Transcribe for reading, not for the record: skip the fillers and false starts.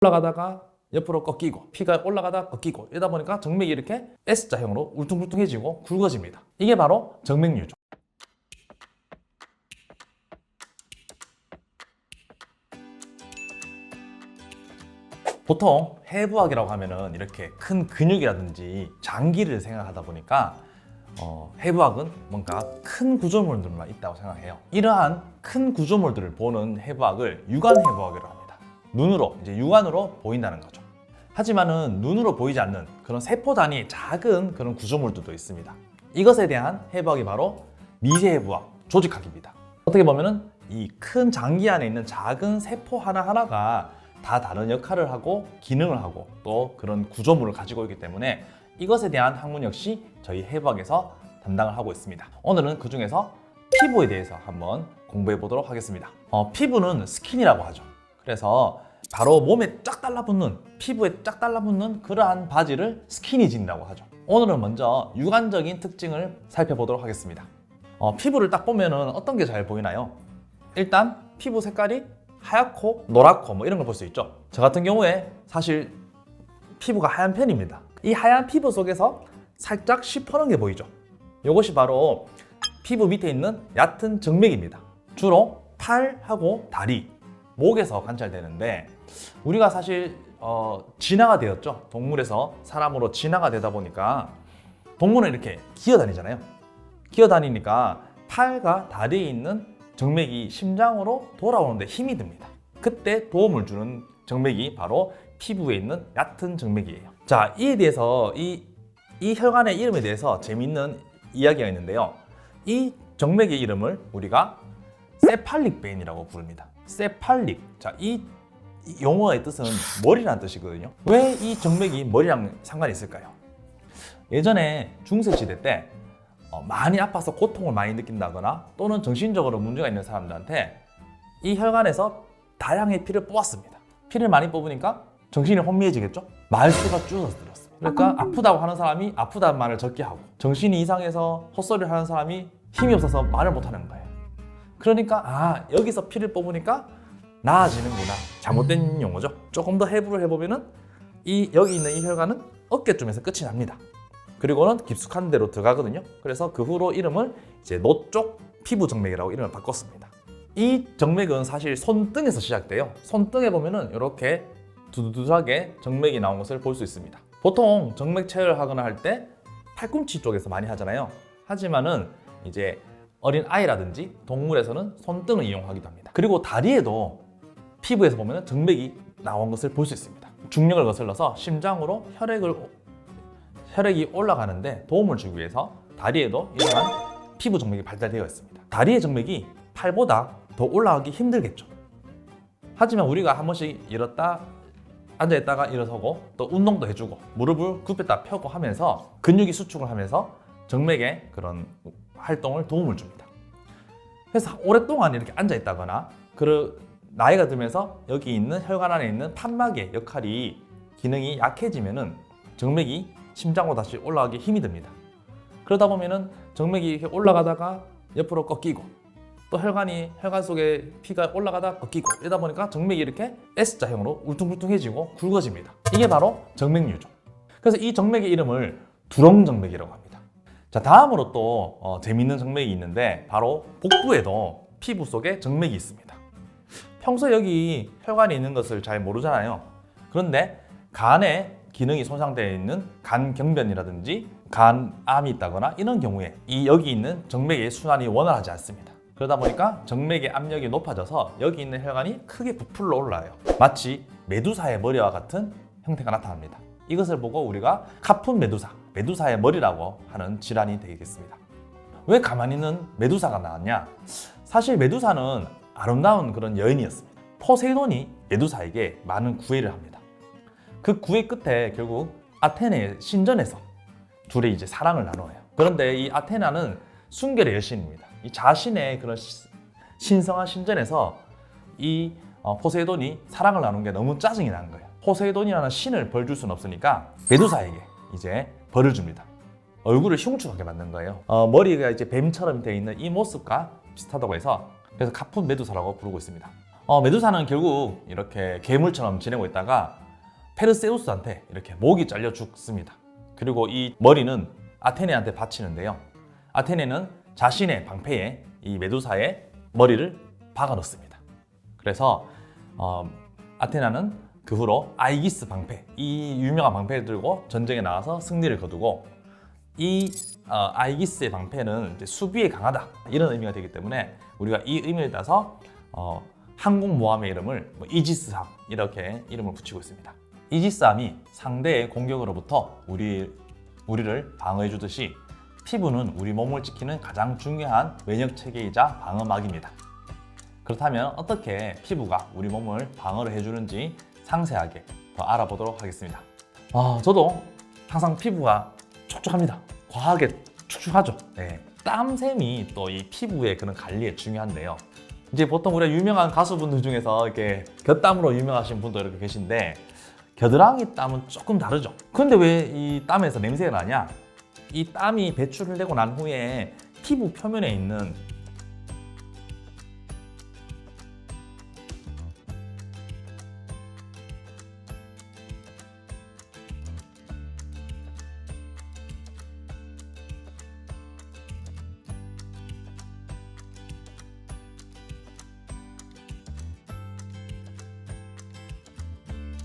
올라가다가 옆으로 꺾이고 피가 올라가다 꺾이고 이러다 보니까 정맥이 이렇게 S자형으로 울퉁불퉁해지고 굵어집니다. 이게 바로 정맥류죠. 보통 해부학이라고 하면은 이렇게 큰 근육이라든지 장기를 생각하다 보니까 해부학은 뭔가 큰 구조물들만 있다고 생각해요. 이러한 큰 구조물들을 보는 해부학을 육안해부학이라고 합니다. 눈으로, 이제 육안으로 보인다는 거죠. 하지만은 눈으로 보이지 않는 그런 세포 단위의 작은 그런 구조물들도 있습니다. 이것에 대한 해부학이 바로 미세해부학, 조직학입니다. 어떻게 보면은 이 큰 장기 안에 있는 작은 세포 하나하나가 다 다른 역할을 하고 기능을 하고 또 그런 구조물을 가지고 있기 때문에 이것에 대한 학문 역시 저희 해부학에서 담당을 하고 있습니다. 오늘은 그 중에서 피부에 대해서 한번 공부해 보도록 하겠습니다. 피부는 스킨이라고 하죠. 그래서 바로 몸에 쫙 달라붙는, 피부에 쫙 달라붙는 그러한 바지를 스키니진이라고 하죠. 오늘은 먼저 육안적인 특징을 살펴보도록 하겠습니다. 피부를 딱 보면은 어떤 게 잘 보이나요? 일단 피부 색깔이 하얗고 노랗고 뭐 이런 걸 볼 수 있죠. 저 같은 경우에 사실 피부가 하얀 편입니다. 이 하얀 피부 속에서 살짝 시퍼런 게 보이죠. 이것이 바로 피부 밑에 있는 얕은 정맥입니다. 주로 팔하고 다리, 목에서 관찰되는데 우리가 사실 진화가 되었죠. 동물에서 사람으로 진화가 되다 보니까 동물은 이렇게 기어다니잖아요. 기어다니니까 팔과 다리에 있는 정맥이 심장으로 돌아오는데 힘이 듭니다. 그때 도움을 주는 정맥이 바로 피부에 있는 얕은 정맥이에요. 자, 이에 대해서 이 혈관의 이름에 대해서 재미있는 이야기가 있는데요. 이 정맥의 이름을 우리가 세팔릭 베인이라고 부릅니다. 세팔릭. 자, 이 용어의 뜻은 머리라는 뜻이거든요. 왜 이 정맥이 머리랑 상관이 있을까요? 예전에 중세시대 때 많이 아파서 고통을 많이 느낀다거나 또는 정신적으로 문제가 있는 사람들한테 이 혈관에서 다량의 피를 뽑았습니다. 피를 많이 뽑으니까 정신이 혼미해지겠죠? 말수가 줄어들었습니다. 그러니까 아프다고 하는 사람이 아프다는 말을 적게 하고 정신이 이상해서 헛소리를 하는 사람이 힘이 없어서 말을 못하는 거예요. 그러니까 여기서 피를 뽑으니까 나아지는구나. 잘못된 용어죠. 조금 더 해부를 해보면은 여기 있는 이 혈관은 어깨쯤에서 끝이 납니다. 그리고는 깊숙한 데로 들어가거든요. 그래서 그 후로 이름을 이제 노쪽 피부 정맥이라고 이름을 바꿨습니다. 이 정맥은 사실 손등에서 시작돼요. 손등에 보면은 이렇게 두두두하게 정맥이 나온 것을 볼 수 있습니다. 보통 정맥 체열을 하거나 할 때 팔꿈치 쪽에서 많이 하잖아요. 하지만은 이제 어린 아이라든지 동물에서는 손등을 이용하기도 합니다. 그리고 다리에도 피부에서 보면은 정맥이 나온 것을 볼 수 있습니다. 중력을 거슬러서 심장으로 혈액이 올라가는데 도움을 주기 위해서 다리에도 이러한 피부 정맥이 발달되어 있습니다. 다리의 정맥이 팔보다 더 올라가기 힘들겠죠. 하지만 우리가 한 번씩 앉아있다가 일어서고 또 운동도 해주고 무릎을 굽혔다 펴고 하면서 근육이 수축을 하면서 정맥의 그런 활동을 도움을 줍니다. 그래서 오랫동안 이렇게 앉아있다거나 나이가 들면서 여기 있는 혈관 안에 있는 판막의 기능이 약해지면은 정맥이 심장으로 다시 올라가기 힘이 듭니다. 그러다 보면은 정맥이 이렇게 올라가다가 옆으로 꺾이고 또 혈관 속에 피가 올라가다 꺾이고 이러다 보니까 정맥이 이렇게 S자형으로 울퉁불퉁해지고 굵어집니다. 이게 바로 정맥류죠. 그래서 이 정맥의 이름을 두렁정맥이라고 합니다. 자, 다음으로 또 재미있는 정맥이 있는데 바로 복부에도 피부 속에 정맥이 있습니다. 평소에 여기 혈관이 있는 것을 잘 모르잖아요. 그런데 간에 기능이 손상되어 있는 간경변이라든지 간암이 있다거나 이런 경우에 여기 있는 정맥의 순환이 원활하지 않습니다. 그러다 보니까 정맥의 압력이 높아져서 여기 있는 혈관이 크게 부풀러 올라요. 마치 메두사의 머리와 같은 형태가 나타납니다. 이것을 보고 우리가 카푼 메두사의 머리라고 하는 질환이 되겠습니다. 왜 가만히 있는 메두사가 나왔냐? 사실 메두사는 아름다운 그런 여인이었습니다. 포세이돈이 메두사에게 많은 구애를 합니다. 그 구애 끝에 결국 아테네의 신전에서 둘이 이제 사랑을 나눠요. 그런데 이 아테나는 순결의 여신입니다. 이 자신의 그런 신성한 신전에서 이 포세이돈이 사랑을 나눈 게 너무 짜증이 나는 거예요. 포세이돈이라는 신을 벌 줄 수는 없으니까 메두사에게 이제 벌을 줍니다. 얼굴을 흉측하게 만든 거예요. 머리가 이제 뱀처럼 되어 있는 이 모습과 비슷하다고 해서 그래서 카푼 메두사라고 부르고 있습니다. 메두사는 결국 이렇게 괴물처럼 지내고 있다가 페르세우스한테 이렇게 목이 잘려 죽습니다. 그리고 이 머리는 아테네한테 바치는데요. 아테네는 자신의 방패에 이 메두사의 머리를 박아 넣습니다. 그래서 아테나는 그 후로 아이기스 방패, 이 유명한 방패를 들고 전쟁에 나가서 승리를 거두고, 이 아이기스의 방패는 이제 수비에 강하다 이런 의미가 되기 때문에 우리가 이 의미를 따서 항공모함의 이름을 이지스함 이렇게 이름을 붙이고 있습니다. 이지스함이 상대의 공격으로부터 우리를 방어해 주듯이 피부는 우리 몸을 지키는 가장 중요한 면역 체계이자 방어막입니다. 그렇다면 어떻게 피부가 우리 몸을 방어를 해주는지 상세하게 더 알아보도록 하겠습니다. 저도 항상 피부가 촉촉합니다. 과하게 축축하죠. 네. 땀샘이 또 이 피부의 그런 관리에 중요한데요. 이제 보통 우리가 유명한 가수분들 중에서 이렇게 곁땀으로 유명하신 분도 이렇게 계신데, 겨드랑이 땀은 조금 다르죠. 근데 왜 이 땀에서 냄새가 나냐? 이 땀이 배출을 되고 난 후에 피부 표면에 있는